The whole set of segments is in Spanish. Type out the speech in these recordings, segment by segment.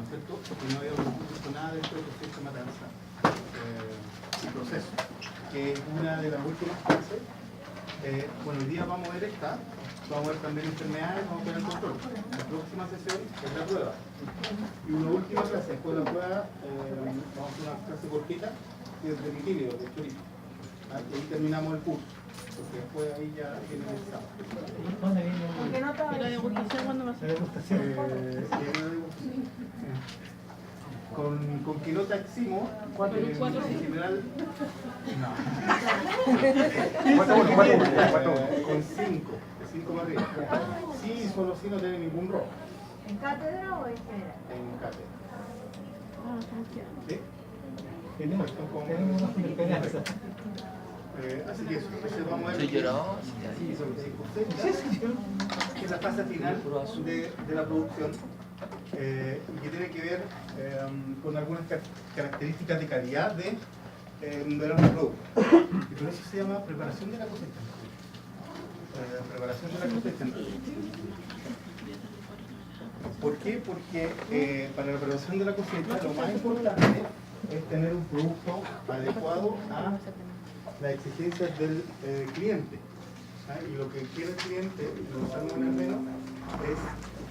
cierto? Porque no había visto nada dentro del proceso de matanza y proceso, que es una de las últimas clases. Bueno, hoy día vamos a ver esta, vamos a ver también enfermedades, vamos a ver el control. La próxima sesión es la prueba. Y una última clase, después de la prueba, vamos a hacer una clase cortita, que es de equilibrio, de chorizo. Y ahí terminamos el curso, porque después ahí ya viene el examen. ¿Por qué no te va a ¿Y la degustación cuándo va a ser? Con quinota eximo, en general, no. 4-1. Con 5, de 5 para arriba. Sí, solo si no tiene ningún rojo. ¿En cátedra o en general? En cátedra. Ah, ¿cómo queda? ¿Sí? Tenemos una esperanza. Así que eso, entonces vamos a ver. ¿Soy llorado? Que es la fase final de la producción y que tiene que ver con algunas características de calidad de los productos. Y por eso se llama preparación de la cosecha. Preparación de la cosecha. ¿Por qué? Porque para la preparación de la cosecha lo más importante es tener un producto adecuado a las exigencias del cliente. Y lo que quiere el cliente, lo usamos en el menú, es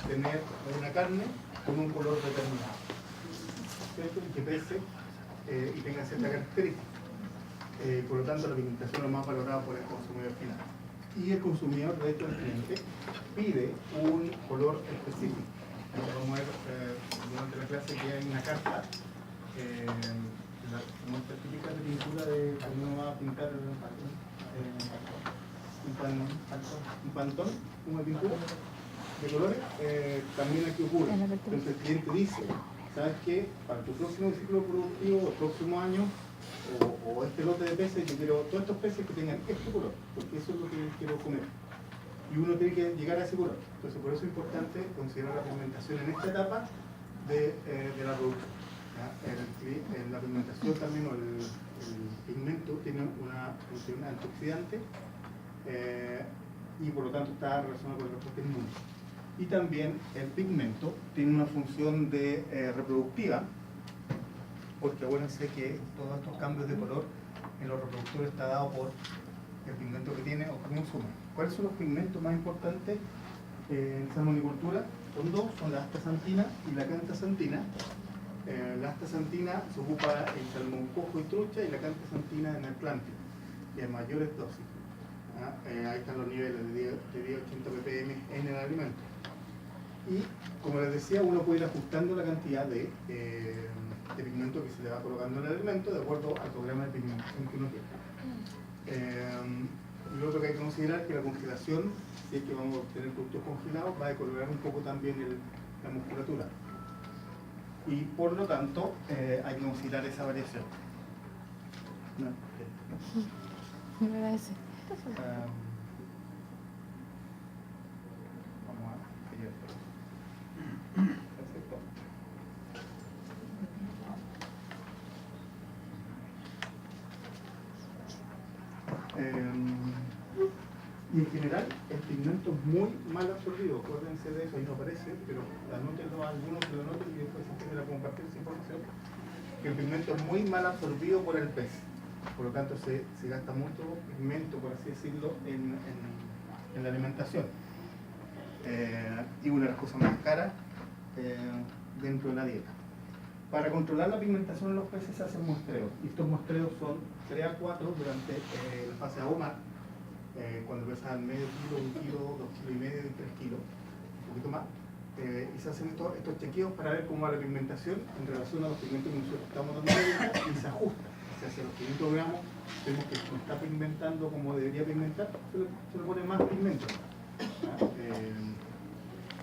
tener una carne con un color determinado, ¿cierto? Y que pese y tenga cierta característica. Por lo tanto, la pigmentación es lo más valorado por el consumidor final. Y el consumidor, de hecho, el cliente, pide un color específico. Vamos a ver durante la clase que hay una carta, la muestra típica de pintura de cuando uno va a pintar un pantón, una pintura de colores, también aquí ocurre. Entonces el cliente dice, ¿sabes qué? Para tu próximo ciclo productivo, el próximo año, o este lote de peces, yo quiero todos estos peces que tengan este color, porque eso es lo que quiero comer. Y uno tiene que llegar a ese color. Entonces por eso es importante considerar la pigmentación en esta etapa de la producción. La pigmentación también, o el pigmento, tiene una función antioxidante y por lo tanto está relacionado con el reporte inmune. Y también el pigmento tiene una función de reproductiva, porque acuérdense que todos estos cambios de color en los reproductores está dado por el pigmento que tiene o que consume. ¿Cuáles son los pigmentos más importantes en salmonicultura? Son dos, son la astaxantina y la cantaxantina. La astaxantina se ocupa en salmón cojo y trucha, y la cantaxantina en el plántico, y en mayores dosis. Ahí están los niveles de 10-80 ppm en el alimento. Y como les decía, uno puede ir ajustando la cantidad de pigmento que se le va colocando en el alimento de acuerdo al programa de pigmentación que uno tiene. Y lo otro que hay que considerar es que la congelación, si es que vamos a obtener productos congelados, va a decolorar un poco también la musculatura. Y por lo tanto, hay que considerar esa variación. Me agradece. Vamos a seguir. Perfecto. Y en general, el pigmento es muy mal absorbido. Acuérdense de eso, ahí no aparece, pero anótenlo, algunos que lo noten y después se a compartir esa información. Que el pigmento es muy mal absorbido por el pez. Por lo tanto, se gasta mucho pigmento, por así decirlo, en la alimentación. Y una de las cosas más caras dentro de la dieta. Para controlar la pigmentación en los peces se hacen muestreos. Y estos muestreos son 3 a 4 durante la fase ahumar, cuando pesan medio kilo, 1 kilo, 2 kilos y medio y 3 kilos, un poquito más. Y se hacen estos chequeos para ver cómo va la pigmentación en relación a los pigmentos que nosotros estamos dando y se ajusta. O sea, si a los 500 gramos vemos que no está pigmentando como debería pigmentar, se le pone más pigmento.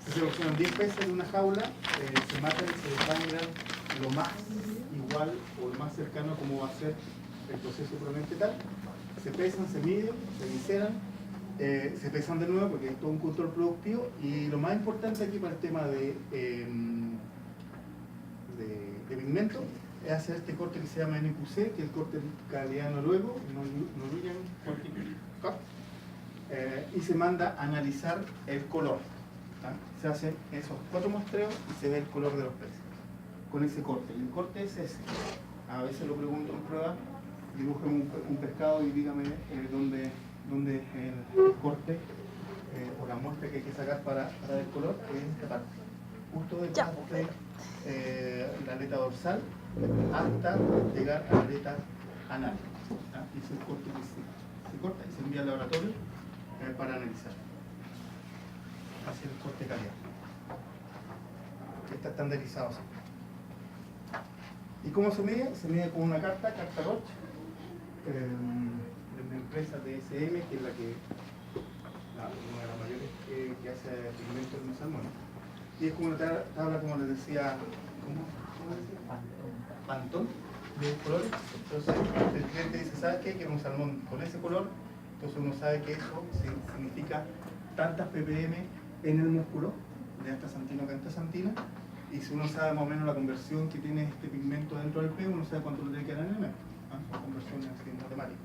Si se seleccionan 10 peces en una jaula, se matan y se desangran lo más igual o lo más cercano a cómo va a ser el proceso probablemente tal. Se pesan, se miden, se visceran, se pesan de nuevo porque hay todo un control productivo. Y lo más importante aquí para el tema de pigmento es hacer este corte que se llama NQC, que es el corte de calidad noruego, Norwegian Quality Cut, y se manda a analizar el color. Se hacen esos 4 muestreos y se ve el color de los peces. con ese corte. Y el corte es ese. A veces lo pregunto en prueba, dibujen un pescado y dígame dónde el corte o la muestra que hay que sacar para el color, que es esta parte. Justo detrás de la aleta dorsal hasta llegar a la aleta anal. Y ese es el corte que se corta y se envía al laboratorio para analizar. Así el corte de calidad. Está estandarizado. ¿Y cómo se mide? Se mide con una carta Roche, de una empresa DSM, que es una de las mayores que hace pigmentos en los salmones. Y es como una tabla, como les decía, ¿cómo decía? Pantón de colores. Entonces el cliente dice, ¿sabes qué? Quiero un salmón con ese color. Entonces uno sabe que eso significa tantas ppm en el músculo, de astaxantina o antaxantina. Y si uno sabe más o menos la conversión que tiene este pigmento dentro del pez, uno sabe cuánto le tiene que dar en el mes. Son conversiones así matemáticas.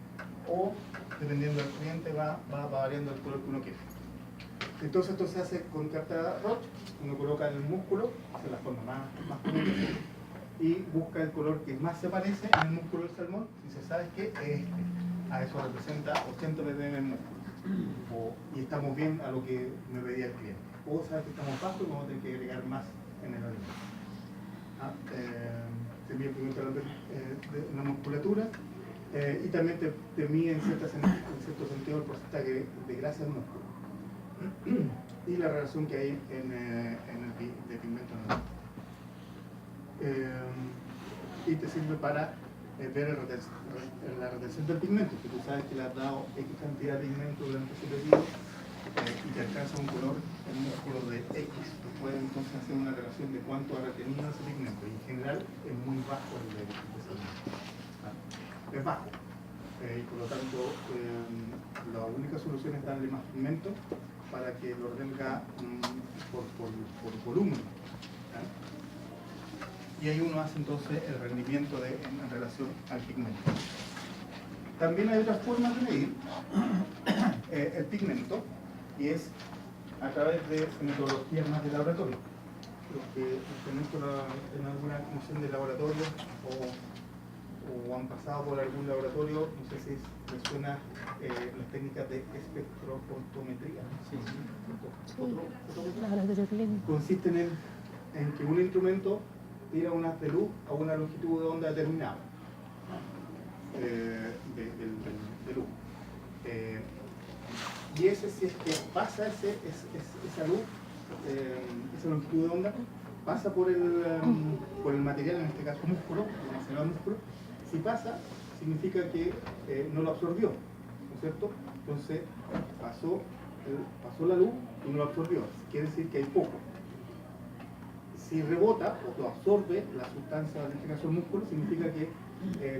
O, dependiendo del cliente, va variando el color que uno quiere. Entonces esto se hace con carta Roche, uno coloca en el músculo, hace la forma más común, y busca el color que más se parece en el músculo del salmón, y se sabe que es este. A eso representa 80 ppm en el músculo. Y estamos bien a lo que me pedía el cliente. O sabe que estamos bajo y vamos a tener que agregar más en el alimento. Te mide el pigmento en la musculatura y también te mide en cierto sentido el porcentaje de grasa del músculo y la relación que hay de pigmento en el músculo. Y te sirve para ver la retención del pigmento, que tú sabes que le has dado X cantidad de pigmento durante ese periodo y te alcanza un color en un músculo de X. Tú puedes entonces hacer una relación de cuánto ha retenido ese pigmento, y en general es muy bajo el de pigmento. Es bajo. Y por lo tanto, la única solución es darle más pigmento para que lo retenga por volumen. Y ahí uno hace entonces el rendimiento en relación al pigmento. También hay otras formas de medir el pigmento, y es a través de metodologías más de laboratorio. Los que en alguna comisión de laboratorio o han pasado por algún laboratorio, no sé si les suena las técnicas de espectrofotometría. Consisten en que un instrumento tira un haz de luz a una longitud de onda determinada de luz. Y ese, si es que pasa esa luz, esa longitud de onda, pasa por el material, en este caso músculo, almacenado músculo. Si pasa, significa que no lo absorbió, ¿no es cierto? Entonces pasó la luz y no lo absorbió, quiere decir que hay poco. Si rebota o lo absorbe la sustancia, en este caso el músculo, significa que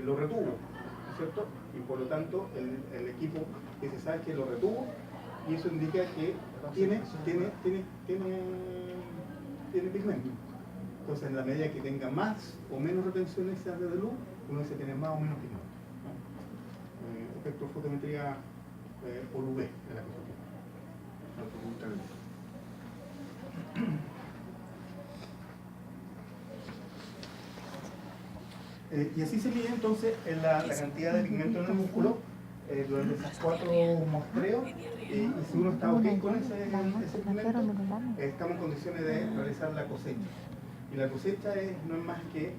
lo retuvo, ¿no es cierto? Y por lo tanto el equipo dice, ¿sabes que lo retuvo? Y eso indica que tiene pigmento. Entonces, en la medida que tenga más o menos retención esa de luz, uno dice tiene más o menos pigmento. Espectrofotometría por UV, es la que se utiliza. Y así se mide entonces la cantidad de pigmento en el músculo durante esos 4 muestreos, y si uno está ok con ese pigmento, estamos en condiciones de realizar la cosecha. Y la cosecha no es más que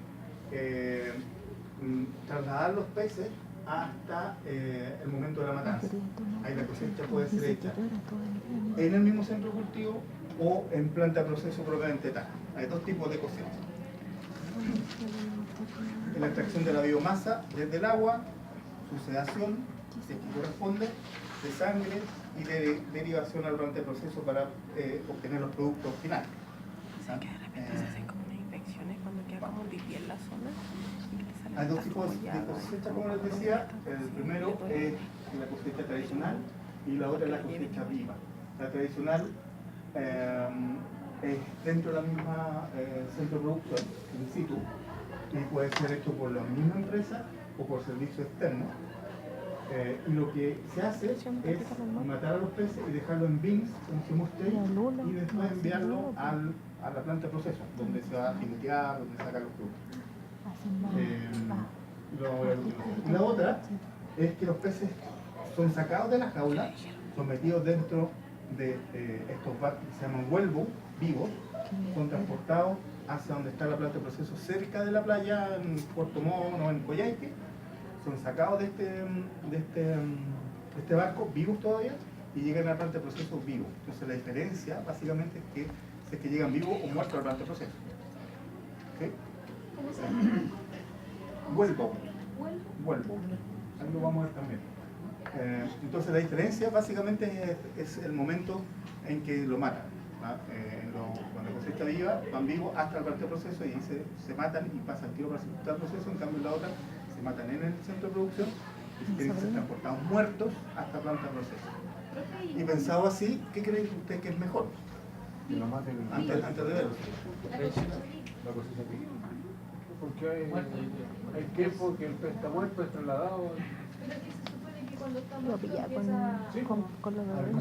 trasladar los peces hasta el momento de la matanza. Ahí la cosecha puede ser hecha en el mismo centro de cultivo o en planta de proceso propiamente tal. Hay dos tipos de cosecha. La extracción de la biomasa desde el agua, su sedación, si corresponde, de sangre y de derivación al durante el proceso para obtener los productos finales. Que de repente se hacen como unas infecciones cuando queda como pipí en la zona. Hay dos tipos de cosecha, como les decía. El primero es la cosecha tradicional y la otra es la cosecha viva. La tradicional es dentro de la misma centro de producción, in situ, y puede ser hecho por la misma empresa o por servicio externo. Y lo que se hace es matar a los peces y dejarlo en bins, como decimos usted, y después enviarlo a la planta de proceso, donde se va a jinetear, donde se sacan los productos. Y la otra es que los peces son sacados de la jaula, son metidos dentro de estos barcos que se llaman huelvo vivos, son transportados hacia donde está la planta de proceso cerca de la playa, en Puerto Montt o en Coyhaique, son sacados de este barco vivos todavía y llegan a la planta de proceso vivos. Entonces la diferencia básicamente es que si es que llegan vivos o muertos a la planta de proceso. ¿Okay? Huelvo. Ahí lo vamos a ver también. Entonces la diferencia básicamente es el momento en que lo matan. Cuando la cosecha viva, van vivos hasta la planta de proceso y se matan y pasan el tiro para el proceso. En cambio en la otra se matan en el centro de producción y tienen que ser transportados muertos hasta la planta de proceso. Y pensado así, ¿qué cree usted que es mejor? Que lo maten Antes de verlo. la cosecha que porque hay tiempo que el pez está muerto, es trasladado. Lo pilla con los bebés.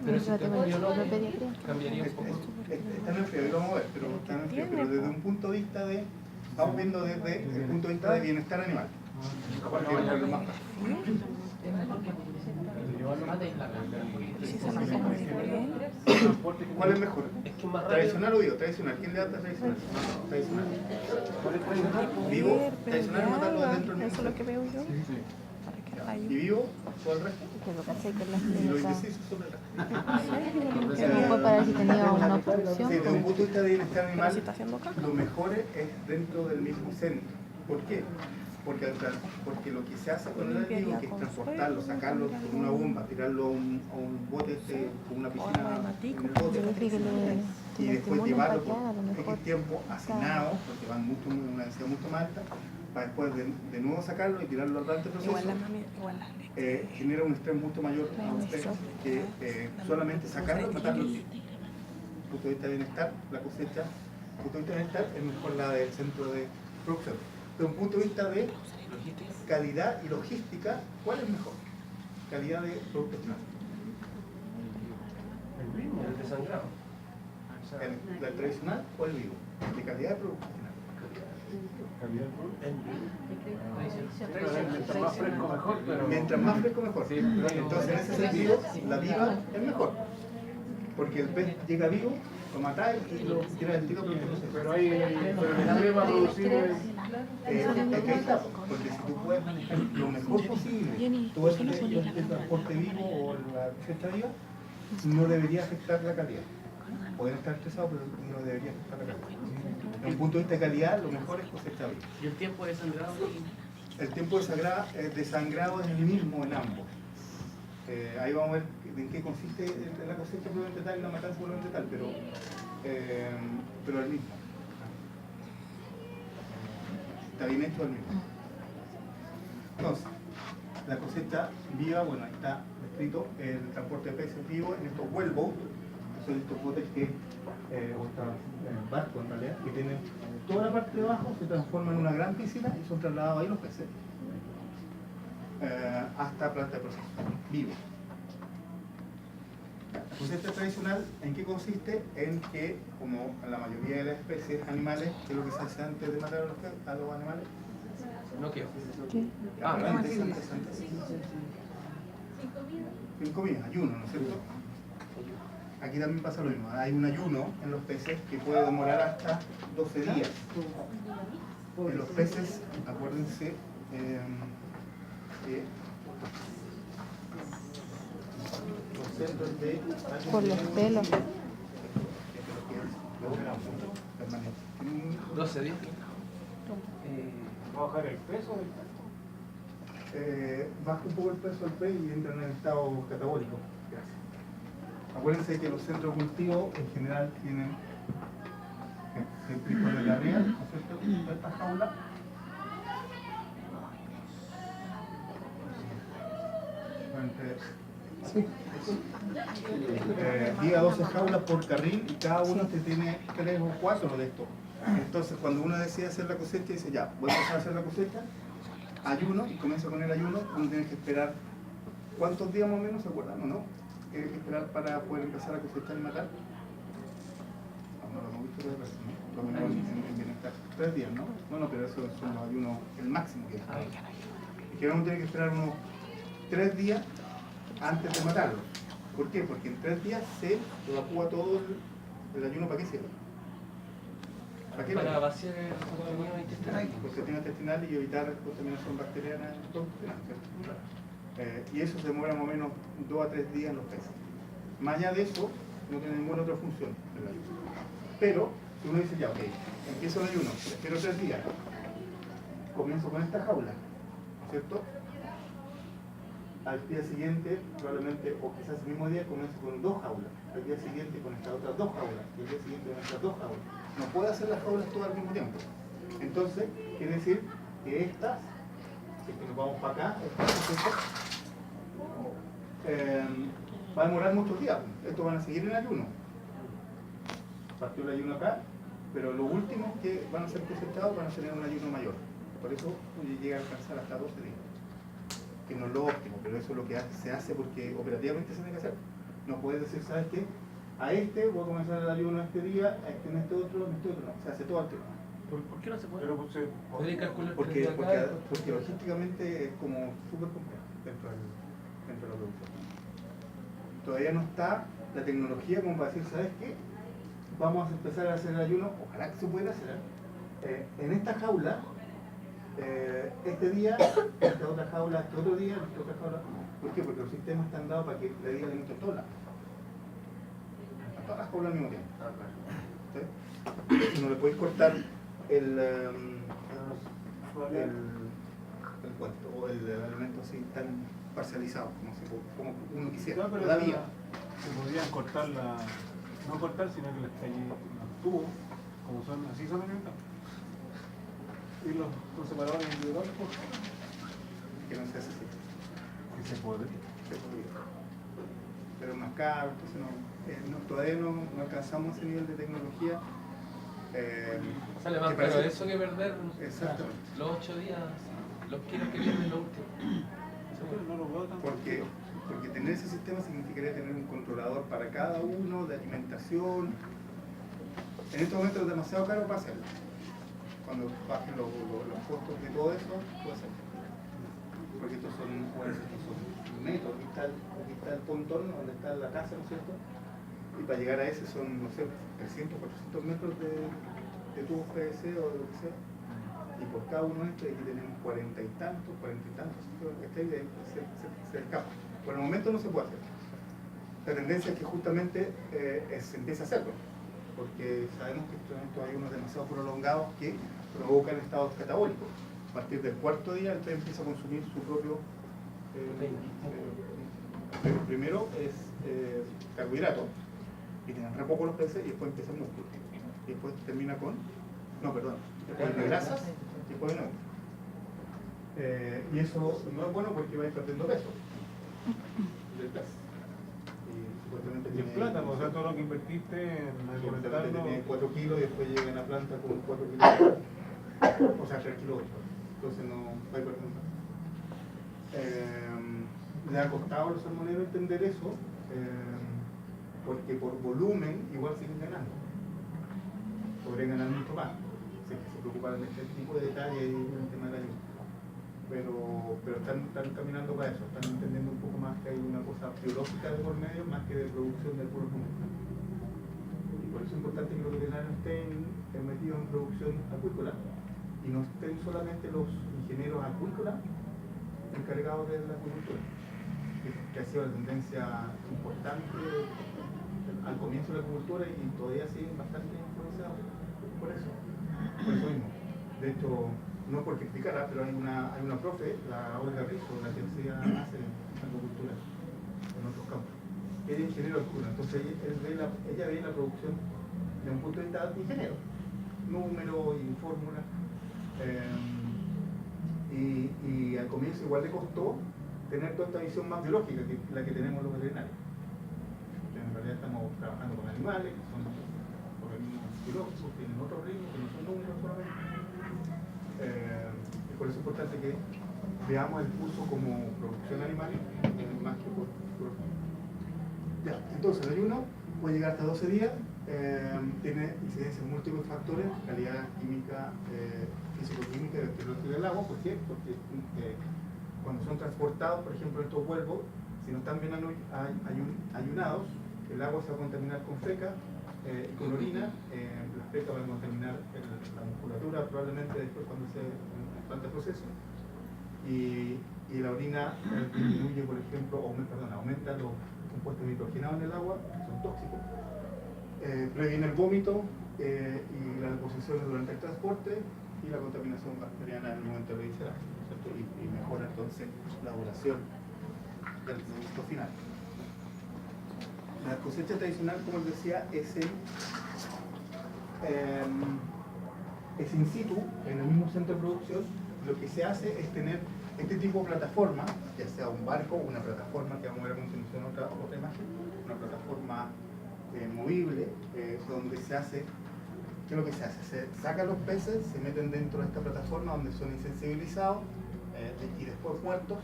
Pero si Pero cambiaría un poco. Está en el frío, lo vamos a ver, pero está en el frío, pero desde un punto de vista de, estamos viendo desde el punto de vista de bienestar animal. Porque es lo más fácil. ¿Cuál es mejor? ¿Tradicional o vivo? Tradicional. ¿Quién le da tradicional? Tradicional. ¿Vivo? ¿Tradicional es matarlo dentro del Eso es lo que veo yo. ¿Y vivo? ¿Todo el resto? Que lo caché con las Y los clínicas. indecisos son el resto. Fue para ver si tenía una obstrucción. Sí, desde un punto de vista de bienestar Pero animal, si está haciendo caca. lo mejor es dentro del mismo centro. ¿Por qué? Porque lo que se hace con el vivo, que es transportarlo, sacarlo con una bomba, tirarlo a un bote, con una piscina en el bote, Yo dije que y le después estimula llevarlo para que haga lo por mejor. X tiempo asignado, porque van una densidad mucho más alta, para después de nuevo sacarlo y tirarlo al planta de proceso. Igual las mami, igual las leches. Genera un estrés mucho mayor a usted que solamente sacarlo y matarlo. Desde el punto de vista de bienestar, la cosecha, desde el punto de vista de bienestar, es mejor la del centro de producción. Desde un punto de vista de calidad y logística, ¿cuál es mejor? Calidad de producto final. El desangrado. ¿El tradicional o el vivo? De calidad de producto final. Mientras más fresco mejor, pero Mientras más fresco mejor. Sí. Entonces en ese sentido, la viva es mejor. Porque el pez llega vivo, lo matáis y lo tiras al tiro. pero el estrés va a producir Es que ahí está, porque si tú puedes manejar lo mejor posible todo el transporte vivo o la cosecha viva, no debería afectar la calidad. Pueden estar estresados, pero no debería afectar la calidad. Desde un punto de vista de calidad, lo mejor es cosecha viva. ¿Y el tiempo de sangrado? El tiempo de sangrado es el mismo en ambos. Ahí vamos a ver en qué consiste la cosecha probablemente tal y la matanza probablemente tal, pero el mismo. Está bien hecho el mismo. Entonces, la cosecha viva, bueno, ahí está escrito el transporte de peces vivos en estos wellboats, que son estos botes que, o estos barcos en realidad, que tienen toda la parte de abajo, se transforman en una gran piscina y son trasladados ahí los peces hasta planta de proceso, vivo. La cosecha tradicional, ¿en qué consiste? En que, como en la mayoría de las especies animales, que es lo que se hace antes de matar a los animales, No quiero. antes. 5 comidas, ayuno, ¿no es cierto? Aquí también pasa lo mismo, hay un ayuno en los peces que puede demorar hasta 12 días. En los peces, acuérdense, que los centros de... Por los pelos. 12 días. ¿Va a bajar el peso del pez? Baja un poco el peso del pez y entra en el estado catabólico. Acuérdense que los centros de cultivo en general tienen el pico de la ría, ¿no es cierto? Esta jaula. Diga 12 jaulas por carril y cada uno te tiene 3 o 4 de estos. Entonces cuando uno decide hacer la cosecha dice ya, voy a empezar a hacer la cosecha, ayuno y comienza con el ayuno, uno tiene que esperar, ¿cuántos días más o menos se acuerdan o no? Tiene que esperar para poder empezar a cosechar y matar. No lo hemos visto de veces, ¿no? Por lo menos en bienestar. 3 días, ¿no? No, pero eso son los ayunos, el máximo que es. Y que uno tiene que esperar unos 3 días antes de matarlo. ¿Por qué? Porque en 3 días se evacúa todo el ayuno. ¿Para qué sirve? Para vaciar el contenido intestinal. Contenido intestinal y evitar contaminación bacteriana en todo el intestinal, ¿cierto? Y eso se demora más o menos 2 a 3 días en los peces. Más allá de eso, no tiene ninguna otra función el ayuno. Pero, si uno dice ya, ok, empiezo el ayuno, espero 3 días, comienzo con esta jaula, ¿cierto? Al día siguiente, probablemente, o quizás el mismo día, comienzo con 2 jaulas, al día siguiente con estas otras 2 jaulas, y al día siguiente con estas 2 jaulas. No puedo hacer las jaulas todas al mismo tiempo. Entonces, quiere decir que estas, si nos vamos para acá, va a demorar muchos días. Estos van a seguir en ayuno. Partió el ayuno acá, pero los últimos que van a ser cosechados van a tener un ayuno mayor. Por eso llega a alcanzar hasta 12 días. Que no es lo óptimo, pero eso es lo que se hace porque operativamente se tiene que hacer. No puedes decir, ¿sabes qué? A este voy a comenzar el ayuno este día, a este en este otro, no. Se hace todo al tiempo. ¿Por qué no se puede? Pero pues, ¿Podría calcular Porque desde acá? logísticamente es como súper complejo dentro de la producción. Todavía no está la tecnología como para decir, ¿sabes qué? Vamos a empezar a hacer el ayuno, ojalá que se pueda hacer, en esta jaula, este día, esta otra jaula, este otro día, esta otra jaula. ¿Por qué? Porque los sistemas están dados para que le digan alimento en todas las jaulas al mismo tiempo. ¿Sí? No le podéis cortar el cuento o el alimento así tan parcializado como uno quisiera. no, pero Todavía. se podrían cortar no cortar, sino que les caen los tubos, como son, así son alimentados. Y los separadores individuales, pues, Que no se hace así. que se puede. Se podría. Pero más caro, entonces todavía no alcanzamos ese nivel de tecnología. Sale más que caro parece- eso que perder Exactamente. los 8 días, los kilos que pierden los últimos. No lo veo tan Porque tener ese sistema significaría tener un controlador para cada uno de alimentación. En estos momentos es demasiado caro para hacerlo. Cuando bajen los costos de todo eso, puede ser. Porque estos son metros, aquí está el pontón donde está la casa, ¿no es cierto? Y para llegar a ese son, no sé, 300, 400 metros de tubos PVC o de lo que sea. Y por cada uno de estos aquí tenemos 40 y tantos, se escapa. Por el momento no se puede hacer. La tendencia es que justamente se empiece a hacerlo, porque sabemos que estos ayunos demasiado prolongados que provocan estados catabólicos. A partir del 4.º día el pez empieza a consumir su propio primero es carbohidrato, y tienen re poco los peces, y después empieza el músculo. Y después termina con, después de grasas y después de nuevo. Y eso no es bueno porque vais perdiendo peso del pez. Y supuestamente Y en plata, o sea, todo lo que invertiste en alimentarlo. tiene 4 kilos y después llega a la planta con 4 kilos, o sea 3 kilos 8. Entonces no vais perdiendo peso. Le ha costado a los salmoneros entender eso, porque por volumen igual siguen ganando. Podrían ganar mucho más si es que se preocuparan de este tipo de detalles y el tema del ayuno. Pero están caminando para eso, están entendiendo un poco más que hay una cosa biológica de por medio más que de producción del puro número. Y por eso es importante que los veterinarios estén metidos en producción acuícola y no estén solamente los ingenieros acuícolas encargados de la acuicultura, que ha sido la tendencia importante al comienzo de la acuicultura y todavía siguen bastante influenciados por eso mismo. De hecho, no por criticarla, pero hay una profe, la Olga Rizzo, la que hace acuicultura en otros campos. Ella es ingeniero agrícola, entonces ella ve la producción desde un punto de vista de ingeniero, números y fórmulas. Y al comienzo igual le costó tener toda esta visión más biológica que la que tenemos los veterinarios. En realidad estamos trabajando con animales, que son organismos biológicos, tienen otros ritmos, que no son números solamente. Y por eso es importante que veamos el uso como producción animal más que por. Ya, entonces el ayuno puede llegar hasta 12 días, tiene incidencia en múltiples factores, calidad química, físico-química y bacteriológica del agua. ¿Por qué? Porque cuando son transportados, por ejemplo, estos huevos, si no están bien ayunados, el agua se va a contaminar con feca, con orina, las fecas van a contaminar la musculatura probablemente después cuando se implanta el proceso, y la orina disminuye, por ejemplo, aumenta los compuestos nitrogenados en el agua, que son tóxicos, previene el vómito y las deposiciones durante el transporte y la contaminación bacteriana en el momento de visceral, ¿cierto? Y mejora entonces la duración del producto final. La cosecha tradicional, como les decía, es in situ, en el mismo centro de producción. Lo que se hace es tener este tipo de plataforma, ya sea un barco o una plataforma que vamos a ver a continuación otra imagen, una plataforma movible, donde se hace, ¿qué es lo que se hace? Se sacan los peces, se meten dentro de esta plataforma donde son insensibilizados y después muertos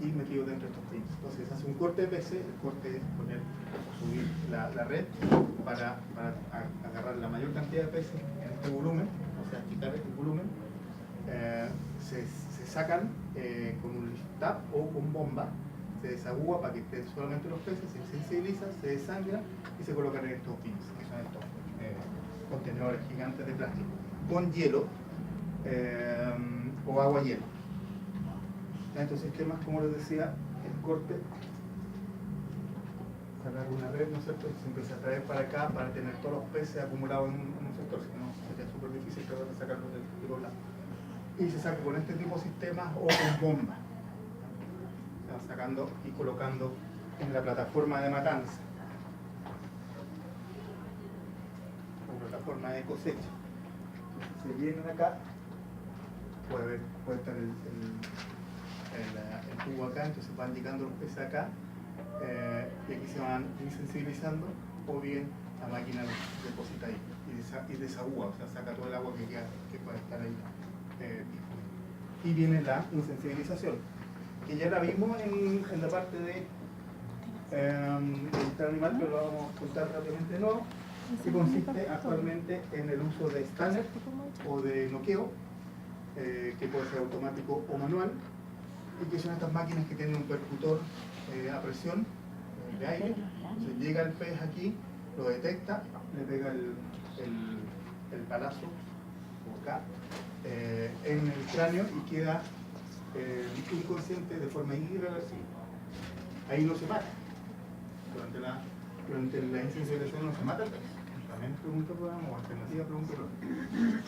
y metidos dentro de estos pins. Entonces se hace un corte de peces, el corte es poner o subir la red para agarrar la mayor cantidad de peces en este volumen, o sea, quitar el volumen. Se sacan con un lift tap o con bomba, se desagúa para que estén solamente los peces, se sensibiliza, se desangra y se colocan en estos pins, que son estos contenedores gigantes de plástico, con hielo o agua hielo. Estos sistemas, como les decía, el corte, sacar una red, ¿no es cierto? Y se empieza a traer para acá para tener todos los peces acumulados en un sector, si no sería súper difícil tratar de sacarlos del tiro lado. Y se saca con este tipo de sistemas o con bomba. Se van sacando y colocando en la plataforma de matanza o plataforma de cosecha. Se vienen acá, puede estar el tubo acá, entonces van llegando los peces acá y aquí se van insensibilizando, o bien la máquina los deposita ahí y desagúa, o sea, saca todo el agua que queda, que puede estar ahí. Y viene la insensibilización, que ya la vimos en la parte de bienestar animal, pero lo vamos a contar rápidamente de nuevo, que consiste actualmente en el uso de escáner o de noqueo, que puede ser automático o manual, y que son estas máquinas que tienen un percutor a presión de aire. Entonces llega el pez aquí, lo detecta, le pega el palazo o acá en el cráneo y queda inconsciente de forma irreversible. Ahí no se mata. Durante la insensibilización no se mata el pez. También pregunta programa o alternativa pregunta programa.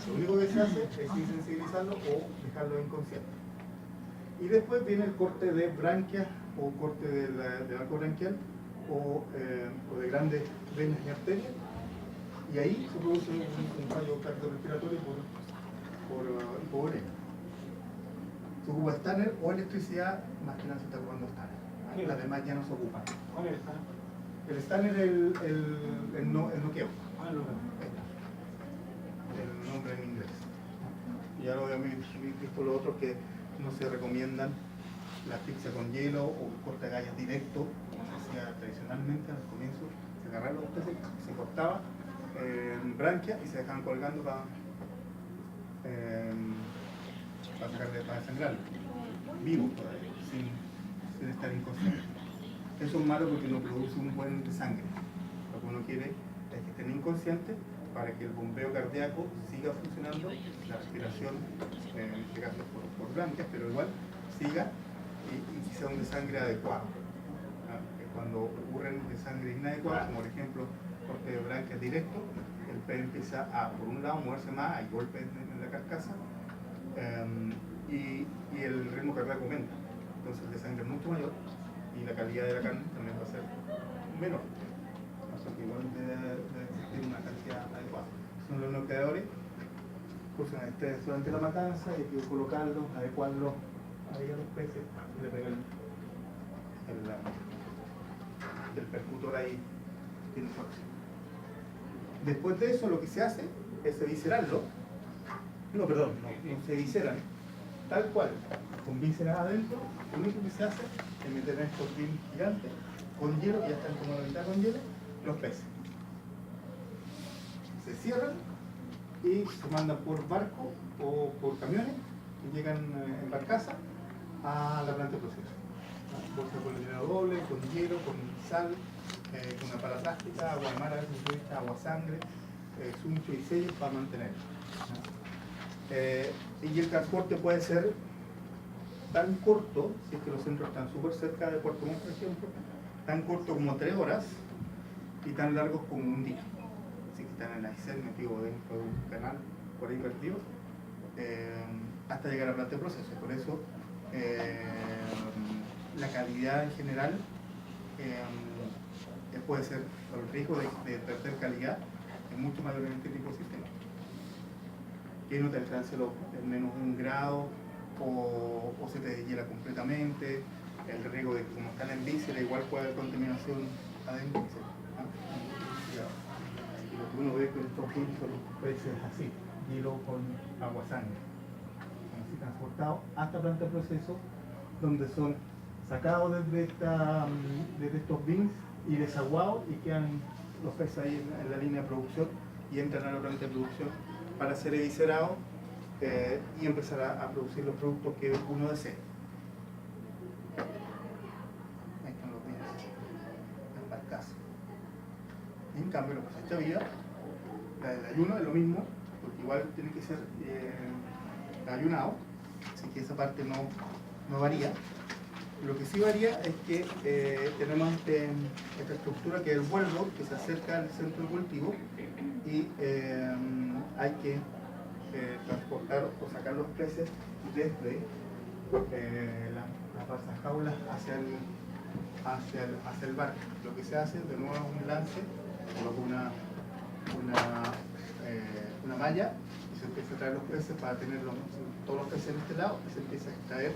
Lo único que se hace es insensibilizarlo o dejarlo inconsciente. Y después viene el corte de branquias o corte del arco branquial o de grandes venas y arterias, y ahí se produce un fallo cardiorrespiratorio por hipovolemia. Se ocupa estáner o electricidad, más que nada se está ocupando estáner. Las demás ya no se ocupan. ¿Cuál es esta? El estáner es el noqueo. El nombre en inglés. Y ya lo habíamos visto los otros que no se recomiendan la asfixia con hielo o corte de gallas directo, como se hacía tradicionalmente al comienzo. Se agarraban los peces, se cortaba en branquia y se dejaban colgando para desangrarlo, vivo todavía, sin estar inconsciente. Eso es malo porque no produce un buen de sangre. Lo que uno quiere es que estén inconscientes para que el bombeo cardíaco siga funcionando, la respiración, en este caso por branquias, pero igual siga y sea un desangre adecuado. Cuando ocurren desangres inadecuados, como por ejemplo corte de branquias directo, el pez empieza a, por un lado, moverse más, hay golpes en la carcasa y el ritmo cardíaco aumenta. Entonces el desangre es mucho mayor y la calidad de la carne también va a ser menor. O sea que igual debe existir una cantidad adecuada. Son los noqueadores, usan este durante la matanza y hay que colocarlos, adecuarlos ahí a los peces y le pega el percutor ahí, tiene su acción. Después de eso lo que se hace es eviscerarlo no, perdón, no se visceran, tal cual, con vísceras adentro. Lo único que se hace es meter en estos bins gigantes con hielo, ya están como a la mitad con hielo, los peces. Se cierran y se mandan por barco o por camiones y llegan en barcaza a la planta de proceso. Bolsa con dinero doble, con hielo, con sal, con una pala plástica, agua de mar, a veces se echa agua sangre, suncho y sello para mantenerlo. Y el transporte puede ser tan corto, si es que los centros están súper cerca de Puerto Montt, por ejemplo, tan corto como 3 horas y tan largos como un día. Si están en la Aysén metidos dentro de un canal por ahí perdido, hasta llegar a la planta de proceso. Por eso la calidad en general puede ser, el riesgo de perder calidad es mucho mayor en este tipo de sistemas. Que no te alcance en menos de 1 grado o se te deshiela completamente, el riesgo de que como están en víscera igual puede haber contaminación adentro, etc. Y lo que uno ve con estos bins son los peces así, hielo con agua sangre, así transportados hasta planta de proceso, donde son sacados desde estos bins y desaguados y quedan los peces ahí en la línea de producción y entran a la planta de producción para ser eviscerados y empezar a producir los productos que uno desea. Ahí están los bins, las barcazas. Y en cambio, la cosecha viva, la del ayuno es lo mismo, porque igual tiene que ser ayunado, así que esa parte no varía. Lo que sí varía es que tenemos esta estructura que es el vuelvo, que se acerca al centro de cultivo y hay que transportar o sacar los peces desde las falsas jaulas hacia el barco. Lo que se hace de nuevo es un lance, coloca una malla y se empieza a traer los peces para tener todos los peces en este lado y se empieza a extraer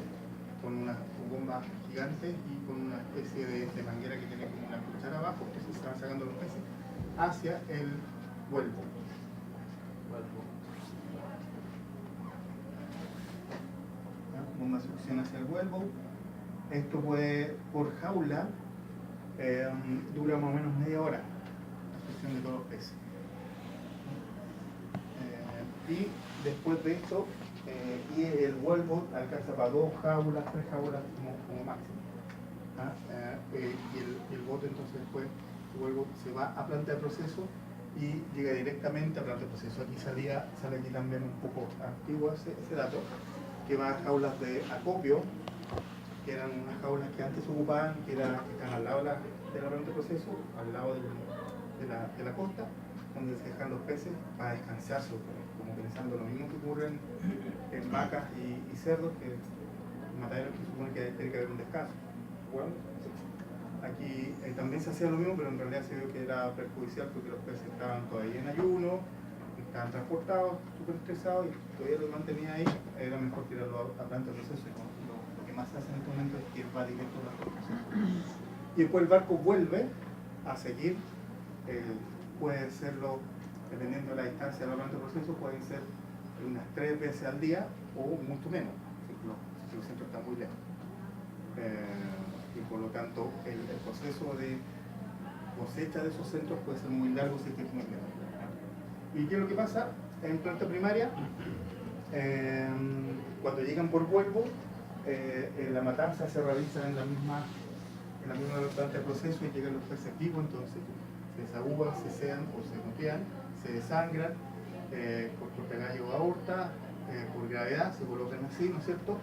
con una bomba gigante y con una especie de manguera que tiene como una cuchara abajo, entonces se van sacando los peces hacia el vuelvo. Bomba succión hacia el vuelvo. Esto puede, por jaula, dura más o menos media hora la succión de todos los peces. Y después de esto, y el vuelvo alcanza para 2 jaulas, 3 jaulas como máximo. Y el bote entonces después el vuelvo se va a planta de proceso y llega directamente a planta de proceso. Aquí sale aquí también un poco antiguo ese dato, que va a jaulas de acopio, que eran unas jaulas que antes se ocupaban, que están al lado de la planta de proceso, al lado de la costa, donde se dejan los peces para descansarse, como pensando lo mismo que ocurre en vacas y cerdos, que en mataderos que supone que tiene que haber un descanso. Bueno, aquí también se hacía lo mismo, pero en realidad se vio que era perjudicial porque los peces estaban todavía en ayuno, estaban transportados, súper estresados y todavía los mantenía ahí. Era mejor tirarlo a planta de proceso. Lo que más se hace en este momento es que va directo a planta de proceso. Y después el barco vuelve a seguir, puede serlo, dependiendo de la distancia de la planta de proceso, pueden ser unas 3 veces al día o mucho menos, si los centros están muy lejos. Y por lo tanto el proceso de cosecha de esos centros puede ser muy largo si es que es muy lejos. ¿Y qué es lo que pasa? En planta primaria, cuando llegan por vuelvo, la matanza se realiza en la misma planta de proceso y llegan los peces vivos, entonces se desagúan, se sean o se motean, se desangran por cortagallo o aorta, por gravedad, se colocan así, ¿no es cierto?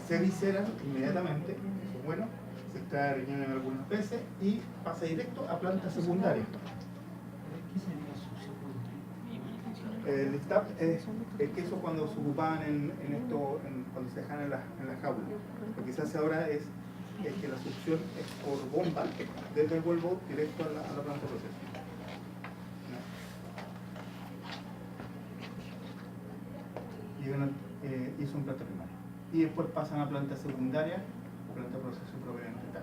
Se visceran inmediatamente, eso es bueno, se extrae riñón en algunas veces y pasa directo a planta secundaria. El lift-up es el queso cuando se ocupaban cuando se dejan en las jaulas. Lo que se hace ahora es que la succión es por bomba desde el vuelvo directo a la planta de proceso. Y son planta primaria. Y después pasan a planta secundaria o planta de proceso propiamente tal,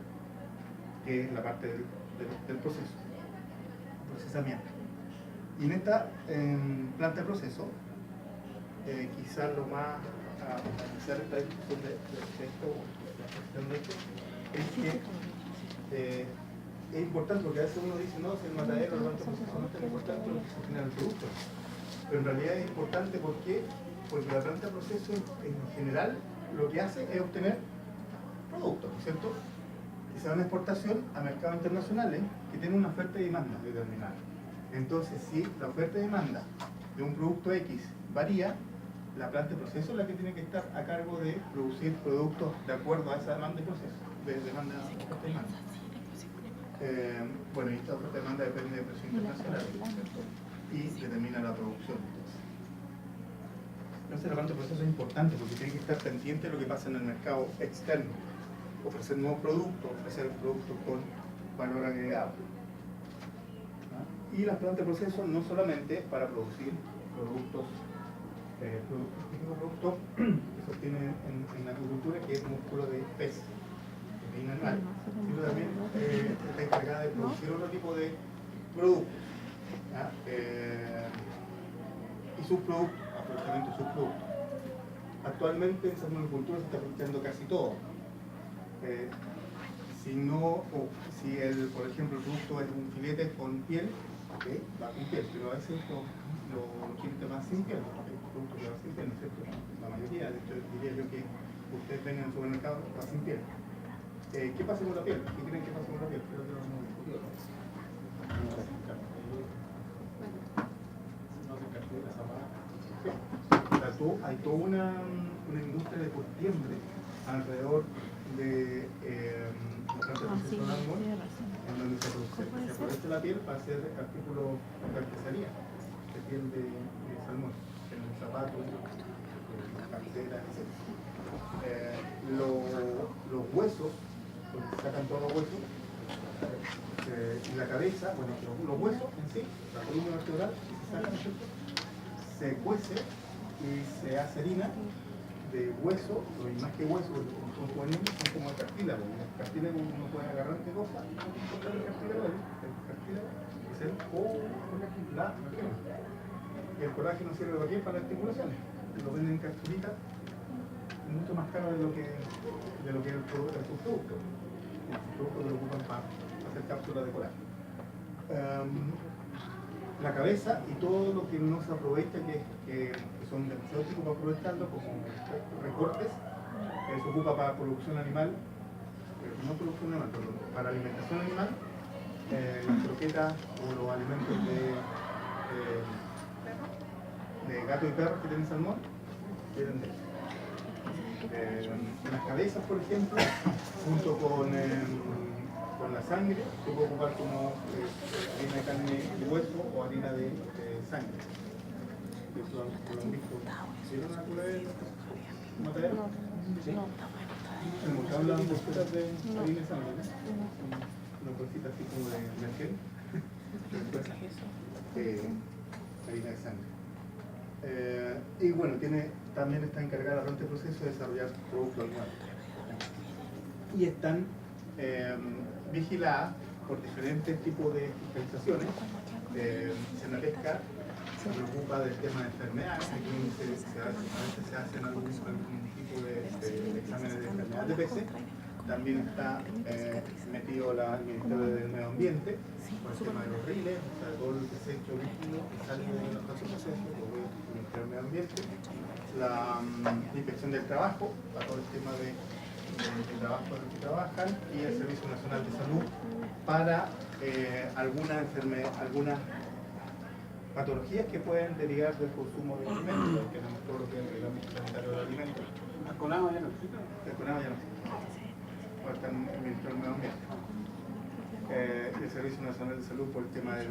que es la parte del proceso, procesamiento. Y en esta planta de proceso quizás lo más a analizar esta discusión de esto, la cuestión de esto, es que es importante, porque a veces uno dice, no, si el matadero, el banco no es tan importante lo que se genera el producto. Pero en realidad es importante porque la planta de proceso en general lo que hace es obtener productos, ¿no es cierto? Que se van a exportación a mercados internacionales que tienen una oferta y demanda determinada. Entonces, si la oferta y demanda de un producto X varía, la planta de proceso es la que tiene que estar a cargo de producir productos de acuerdo a esa demanda de proceso, de demanda oferta y demanda. Bueno, y esta oferta y demanda depende de presión internacional, ¿cierto? Y determina la producción. Entonces la planta de proceso es importante porque tiene que estar pendiente de lo que pasa en el mercado externo, ofrecer nuevos productos, ofrecer productos con valor agregado. Y las plantas de proceso no solamente para producir productos que se obtienen en la agricultura, que es músculo de pez, proteína animal, sino también está encargada de producir otro tipo de productos. Y subproductos, aprovechamiento de subproductos. Actualmente en salmonicultura se está aprovechando casi todo. Si por ejemplo el producto es un filete con piel, okay, va con piel, pero a veces lo quieren más sin piel, porque el producto que va sin piel, ¿no es cierto? La mayoría, de hecho diría yo que ustedes ven en el supermercado, va sin piel. ¿Qué pasa con la piel? ¿Qué creen que pasa con la piel? Creo que lo hemos discutido, ¿no? Hay toda una industria de curtiembre alrededor de la planta de proceso de árbol, en donde se aprovecha la piel para hacer artículos de artesanía, de piel de salmón, en los zapatos, carteras, etc. Los huesos, porque se sacan todos los huesos, y la cabeza, bueno, los huesos en sí, la columna vertebral, se sacan, se cuece y se hace harina de hueso, y más que hueso, porque son juveniles, son como el cartílago. El cartílago uno puede agarrar qué cosa, encontrar el cartílago es el colágeno. Y el colágeno sirve para qué? Para articulaciones. Lo venden en capsulitas, mucho más caro de lo que es el subproducto. El subproducto que lo ocupan para hacer cápsulas de colágeno. La cabeza y todo lo que no se aprovecha, que son demasiado chicos para aprovecharlo, como recortes, se ocupa para producción animal, no producción animal, pero para alimentación animal, las croquetas o los alimentos de gato y perro que tienen salmón, vienen de las cabezas, por ejemplo, junto con la sangre, se puede ocupar como harina de carne de hueso o harina de sangre. Eso lo han visto. ¿Vieron la cura de matadero? Sí. En el mercado hablan bolsitas de harina de sangre, ¿no? Una bolsita así como de merkel. Harina de sangre. Y bueno, también está encargada la planta de proceso de desarrollar productos animales. Y están vigiladas por diferentes tipos de fiscalizaciones. Senapesca se preocupa del tema de enfermedades. Aquí a veces se hacen algún tipo de exámenes de enfermedades de peces. También está metido el Ministerio del Medio Ambiente por el tema de los riles, o sea, todo el desecho líquido que sale de los procesos, lo ve el Ministerio del Medio Ambiente. La Inspección del Trabajo, para todo el tema de trabajo en los que trabajan, y el Servicio Nacional de Salud para algunas patologías que pueden derivar del consumo de alimentos, que tenemos todo lo que es el reglamento sanitario de alimentos. ¿El CONAMA ya no existe? El CONAMA ya no existe. Ahora está en el Ministerio del Medio Ambiente. El Servicio Nacional de Salud por el tema del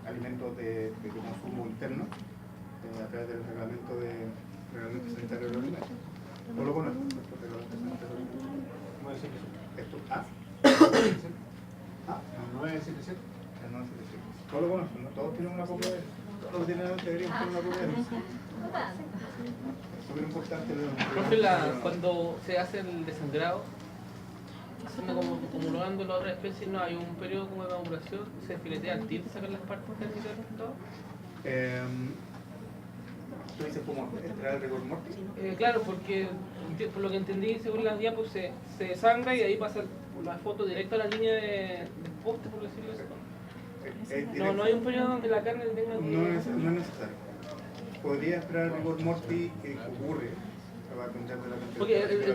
alimentos de consumo interno, a través del reglamento sanitario de alimentos. ¿No lo conozco? Nuestro reglamento sanitario de alimentos. 977. Esto, El 977. El 977. Todos lo conocen, ¿no? Todos tienen una copia de eso. Todos los veterinarios deberían tener una copia de eso. Es súper importante. Profe, cuando se hace el desangrado, como homologando la otra especie, no hay un periodo como de maduración, se filetea al tiro, sacan las partes del todo. ¿Tú dices cómo esperar el rigor mortis? Claro, porque por lo que entendí, según las diapos, se desangra y ahí pasa la foto directa a la línea de poste, por decirlo así. No hay un periodo donde la carne tenga que... No es necesario. Podría esperar el rigor mortis que ocurre. Va a depender de la cantidad.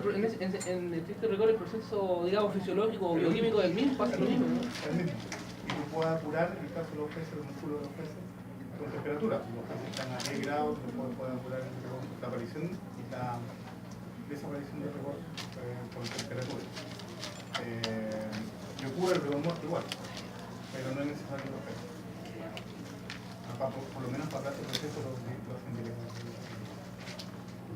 Porque en estricto rigor el proceso, digamos, fisiológico o bioquímico del mismo pasa lo mismo, ¿no? El mismo. Y tú puedes apurar el caso de los peces, los músculos de los peces, con temperatura. Si los peces están a 10 grados, tú puedes apurar la aparición y la desaparición del rigor con temperatura. Y ocurre el rigor mortis igual, pero no es necesario los peces. Por lo menos para este proceso lo hacen directamente.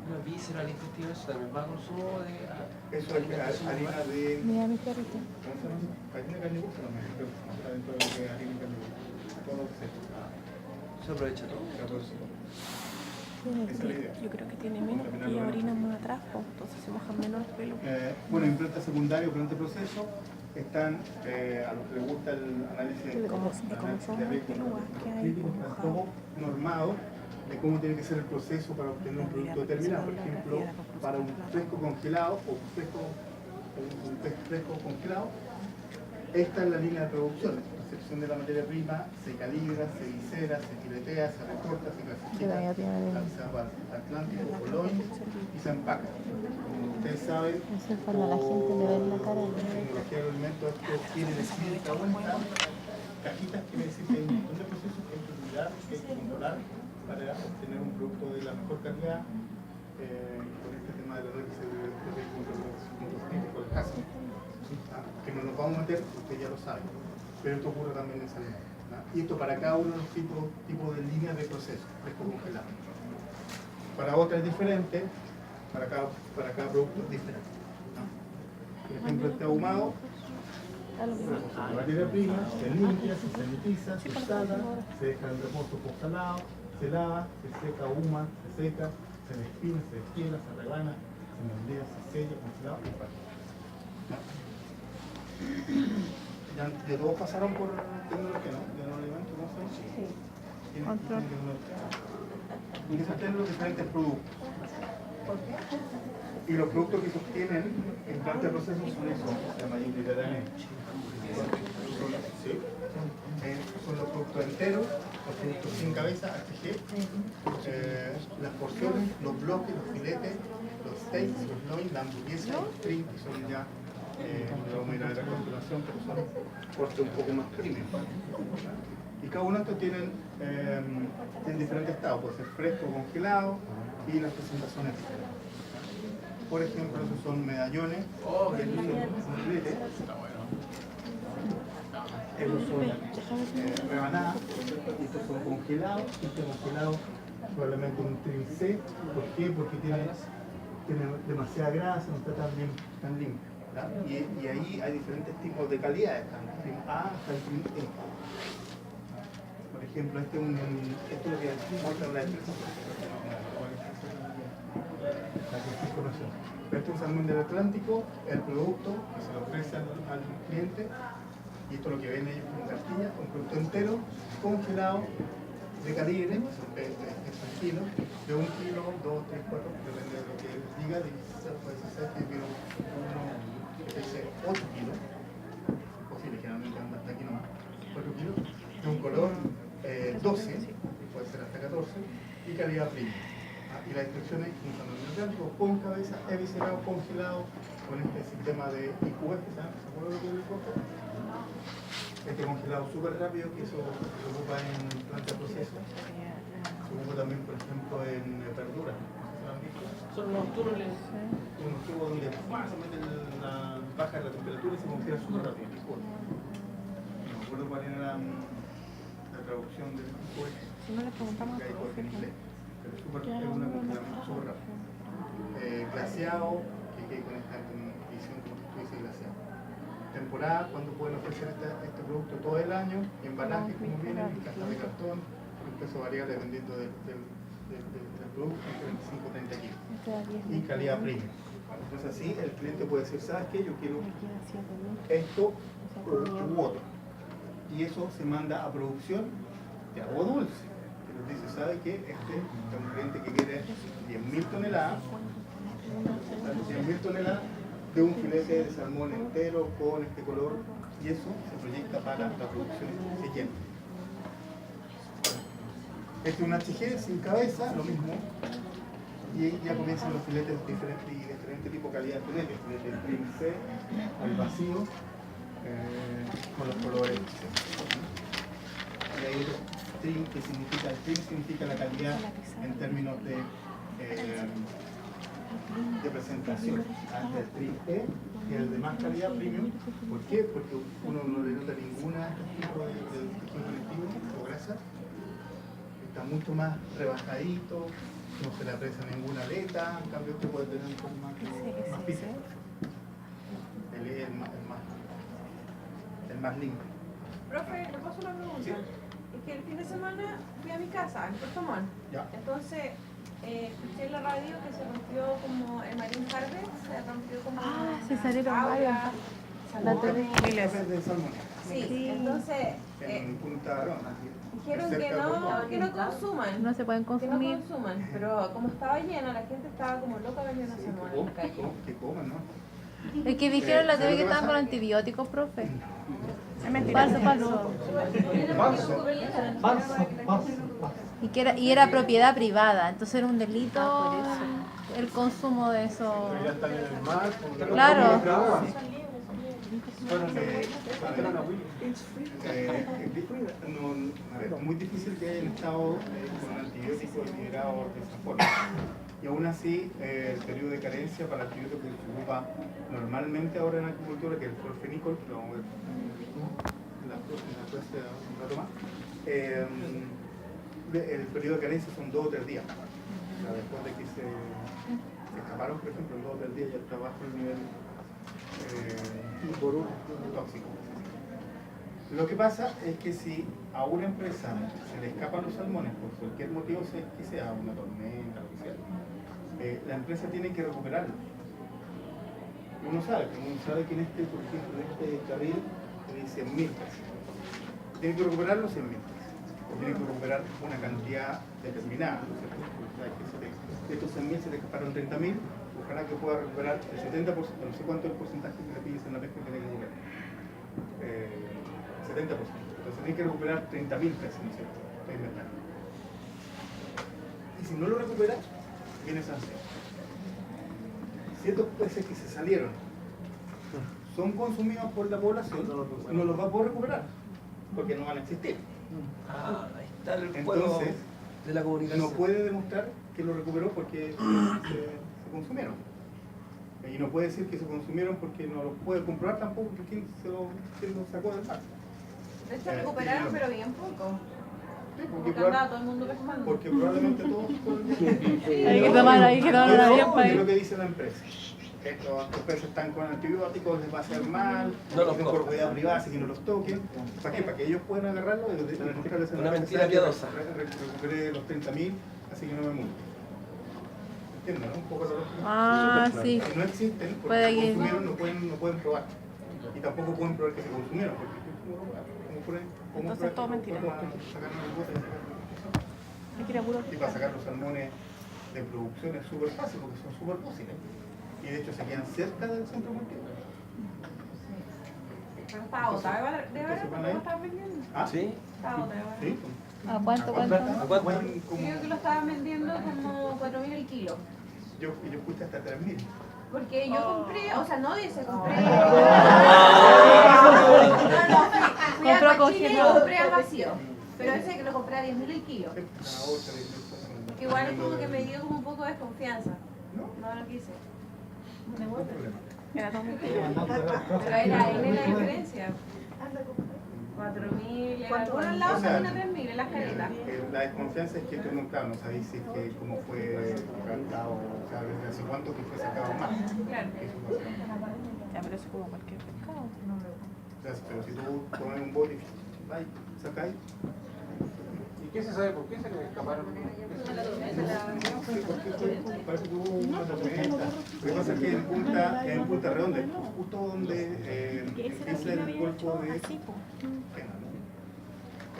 Una víscera al intestino, eso también va a consumo de... Eso es harina de... Mira mi perrito. ¿Cómo se llama? Harina de carnibusa también, creo que está dentro de lo que es harina de carnibusa. Todo lo que se Se aprovecha todo. Esa es la idea. Yo creo que tiene menos porque ella orina más atrás, pues, entonces se mojan menos los pelos. Bueno, implante secundario, implante proceso, están a los que les gusta el análisis de Como son muy peludas que hay, clínico, están todo normado de cómo tiene que ser el proceso para obtener un producto determinado. Por ejemplo, para un fresco congelado o un pez fresco congelado, esta es la línea de producción. La sección de la materia prima se calibra, se visera, se filetea, se recorta, se clasifica, se va al Atlántico, Cologne y se empaca. Como ustedes saben, Eso es cuando la gente le ve la cara. tecnología de alimentos, esto quiere decir que aún están cajitas, quiere decir que hay un montón de procesos que hay que cuidar, que hay que controlar para obtener un producto de la mejor calidad. Con este tema de la red de caso, que no nos vamos a meter, usted ya lo sabe, pero esto ocurre también en salud. Y esto para cada uno de los tipos de líneas de proceso, fresco congelado. Para otras es diferente, para cada producto es diferente. Por ejemplo, este ahumado, la materia prima se limpia, se sanitiza, se sala, se deja en reposo post-salado, se lava, se seca, ahuma, se seca, se despina, se destiela, se rebana, se moldea, se sella, congelado y parte. Ya todos pasaron por tecnología, ¿no? De los alimentos, ¿no sé? Sí. Y que se obtienen los diferentes productos. Y los productos que se obtienen en planta de proceso son esos, la mayoritariamente. Sí. Son los productos enteros, los productos sin cabeza, HG, las porciones, los bloques, los filetes, los steaks, los loins, la hamburguesa, los trim, que son ya, no vamos a ir a ver a continuación, pero son cortes un poco más premium. Y cada uno de estos tienen diferentes estados, puede ser fresco, congelado y las presentaciones diferentes. Por ejemplo, esos son medallones, el filete. Esos son rebanadas, estos son congelados, este congelado probablemente un trim C. ¿Por qué? Porque tiene demasiada grasa, no está tan limpio. Y ahí hay diferentes tipos de calidades, está el trim A hasta el trim E. Por ejemplo, este es lo que muestra la empresa. Este es un salmón del Atlántico, el producto que se le ofrece al cliente, y esto es lo que ven ellos como cartilla, un producto entero, congelado, de calibre, son kilos, de 1 kilo, 2, 3, 4, depende de lo que les diga, puede ser que quiero uno que pese 8 kilos, posible, generalmente anda hasta aquí nomás, 4 kilos, de un color 12, puede ser hasta 14, y calidad premium. Y la instrucción es un salmón Atlántico con cabeza, eviscerado, congelado, con este sistema de IQF, ¿sabes? ¿Se acuerdan lo que es el IQF? Este congelado súper rápido, que eso se ocupa en planta de proceso. Se ocupa también, por ejemplo, en verduras. ¿Se lo han visto? Son unos túneles. Unos tubos donde se mete baja la temperatura y se congela súper rápido. IQF. No me acuerdo cuál era la traducción del IQF. Si no le preguntamos Que hay IQF en inglés. Pero es una congelamiento súper rápido. Glaseado, que con esta edición como tú dices, glaseado. Temporada, cuando pueden ofrecer este producto todo el año, embalaje como vienen, en cajas de cartón, un peso variable dependiendo del producto, entre 25 y 30 kilos. Y calidad premium. Entonces así el cliente puede decir, ¿sabes qué? Yo quiero esto u otro. Y eso se manda a producción de agua dulce, que nos dice, ¿sabe qué? Este es un cliente que quiere 10.000 toneladas, 10.000 toneladas de un filete de salmón entero con este color, y eso se proyecta para la producción siguiente. Este es un HG sin cabeza, lo mismo, y ya comienzan los filetes diferentes y diferentes tipos de calidad de filete, filete trim C, al vacío, con los colores. Y hay otro trim que significa, el trim significa la calidad en términos de presentación. Antes el trim E y el de más calidad premium. ¿Por qué? Porque uno no le nota ninguna tipo de tejido conectivo o grasa. Está mucho más rebajadito, no se le aprecia ninguna aleta, en cambio usted puede tener un poco más pizza. El E es el más limpio. Profe, le paso una pregunta. Sí. Es que el fin de semana fui a mi casa, en Puerto Montt. Ya. Entonces, escuché en la radio que se rompió como el Marine Harvest, se rompió como. Se salieron varios. Miles de salmón. Sí, entonces En Punta Arona. dijeron que no consuman. No se pueden Que no consumir. consuman, pero como estaba llena, la gente estaba como loca vendiendo salmón en la calle. Que coman, ¿no? Es que dijeron en la TV que estaban con antibióticos, profe. Es mentira. Falso. Y era propiedad privada, entonces era un delito el consumo de eso. Pero ya están en el mar. Claro. Fueron a Willy. Es muy difícil que hayan estado con antibióticos liberados de esa forma. Y aún así, el periodo de carencia para el antibiótico que se ocupa normalmente ahora en la agricultura, que es el clorfenicol, que lo vamos a ver en la clase un rato más, el periodo de carencia son 2 o 3 días. O sea, después de que se escaparon, por ejemplo, en 2 o 3 días ya está bajo el nivel tóxico. Lo que pasa es que si a una empresa se le escapan los salmones por cualquier motivo que sea, una tormenta, lo que sea, la empresa tiene que recuperarlos. Uno sabe que en este, por ejemplo, en este carril tiene 100.000 pesos. Tiene que recuperar los 100.000 pesos. O tiene que recuperar una cantidad determinada. ¿No es cierto? O sea, que de estos 100.000 se le escaparon 30.000. Ojalá que pueda recuperar el 70%, no sé cuánto es el porcentaje que le pides en la pesca que tiene que recuperar. 70%. Entonces tiene que recuperar 30.000 pesos, ¿no es cierto? De inventario. Y si no lo recupera, viene sanción. Si estos peces que se salieron son consumidos por la población, no los va a poder recuperar, porque no van a existir. Ahí está el juego Entonces, de la comunicación. no puede demostrar que lo recuperó porque se consumieron. Y no puede decir que se consumieron porque no lo puede comprobar tampoco, porque quién lo sacó del mar. De hecho, recuperaron, pero bien poco. Sí, Porque andaba todo el mundo pescando. porque probablemente todos Hay que tomar bien es para lo que dice la empresa. Estos peces están con antibióticos, les va a hacer mal, No los tienen cojan. propiedad privada, así que no los toquen. ¿Para qué? Para que ellos puedan agarrarlo y demostrarles a la Una empresa mentira que piadosa. recuperé los 30.000, así que no me multen. ¿Entienden, no? Un poco lo lógico. Ah, sí. Si no existen, porque Puede se que- consumieron, no pueden probar. Y tampoco pueden probar que se consumieron, porque ¿cómo Entonces todo mentira. Es que era puro. Y para sacar los salmones de producción es súper fácil, porque son súper fósiles. Y de hecho se quedan cerca del centro cultivo. Pero está agotado de verdad, Entonces van ¿cómo ahí. lo estás vendiendo? ¿Ah? ¿Sí? Está agotado de verdad. Sí. ¿A cuánto? ¿A cuánto? Creo que lo estaban vendiendo como 4.000 el kilo. Yo puse hasta 3.000. Porque yo compré, o sea, no dice, compré. Fui a Compró Chile y congelado. compré al vacío. Pero ese que lo compré a 10.000 el kilo. Que igual es como que me dio como un poco de desconfianza. No lo quise. No hay problema. Era todo mentira. Pero era la diferencia. 4.000, en algunos lados O sea, son 3.000 en las caretas. La desconfianza es que tú no, claro, no sabéis si es que cómo fue captado, o sea, desde hace cuánto que fue sacado más. Claro. Eso va a ser. Ya, pero eso es como cualquier pescado. O sea, pero si tú pones un bote y vais, sacáis, ¿Y qué se sabe por qué se les escaparon? parece que hubo una tormenta. Lo que pasa es que en Punta Redonda, justo donde es el golfo de Pena, ¿no?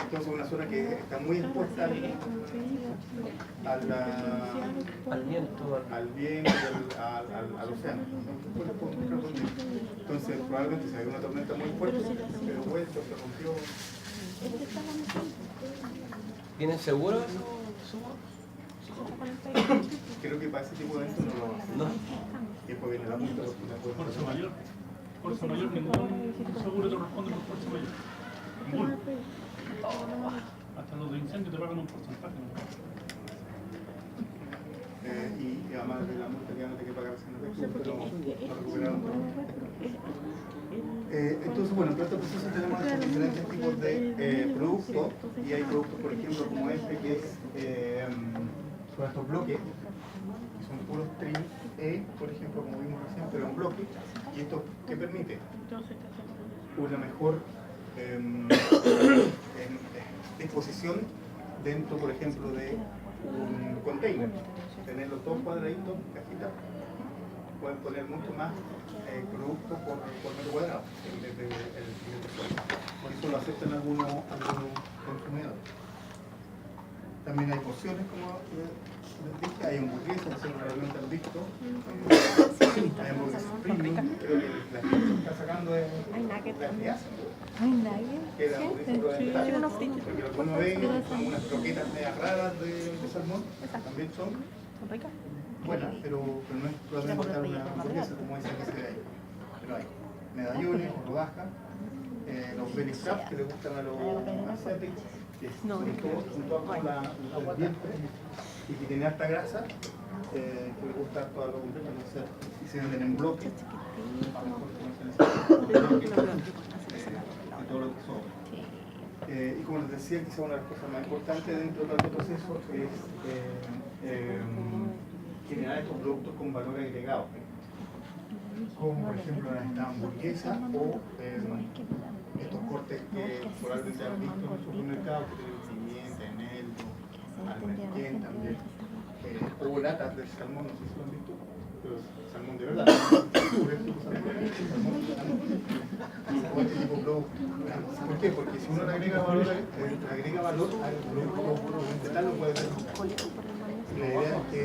Entonces una zona que está muy expuesta al viento, al océano. Entonces probablemente si hay una tormenta muy fuerte, se dio vuelta, se rompió. ¿Vienen seguros? Creo que para ese tipo de eventos no lo hacen. No. Y después viene la multa porque la pueden Fuerza mayor. Fuerza mayor, ningún seguro te responde por fuerza mayor. Ninguno. Hasta los de incendio te pagan un porcentaje. y además de la multa que van a tener que pagar sin efectivo, pero no recuperaron. Entonces, bueno, en este proceso tenemos estos diferentes tipos de productos, y hay productos, por ejemplo, como este, que es sobre estos bloques, que son puros trim E, por ejemplo, como vimos recién, pero en bloque, y esto que permite una mejor disposición dentro, por ejemplo, de un container. Tener los dos cuadraditos, cajitas, pueden poner mucho más producto por metro cuadrado en vez de el siguiente suelo. Por eso lo aceptan algunos consumidores. También hay porciones, como les dije, hay hamburguesas, que realmente han visto. Hay hamburguesas premium, creo que la gente está sacando de las que hacen. Hay nadie. Que la hamburguesa probablemente, porque lo que uno ve son unas croquetas medias raras de salmón, también son buenas, pero no es probablemente una hamburguesa como esa que se ve ahí. Pero hay medallones, rodajas, los belly straps que le gustan a los asiáticos, que son todos junto con el vientre y que tiene alta grasa, que le gusta harto a los hombres, no sé, y se venden en bloque, de todo lo que son. Y como les decía, quizá una de las cosas más importantes dentro de todo este proceso es generar estos productos con valor agregado, como por ejemplo esta hamburguesa o estos cortes que probablemente han visto en los supermercados, que tienen pimienta, eneldo, almerquén también, o latas de salmón, no sé si lo han visto, pero salmón de verdad, o este tipo de producto. ¿Por qué? Porque si uno le agrega valor al producto de tal, lo puede ver. La idea es que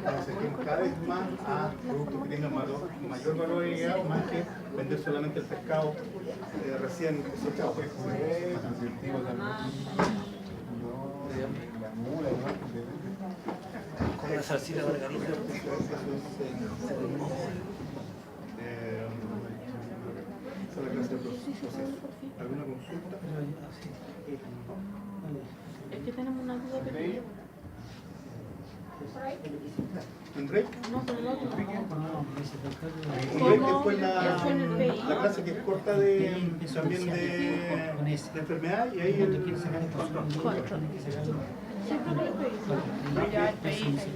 nos acerquemos cada vez más a productos que tengan mayor valor agregado, más que vender solamente el pescado recién cosechado. Con una salsita margarita. ¿Alguna consulta? Es que tenemos una duda pequeña. ¿Un break? No, pero no. Un break después la clase que es corta también de enfermedad y ahí el control. Ya el PI.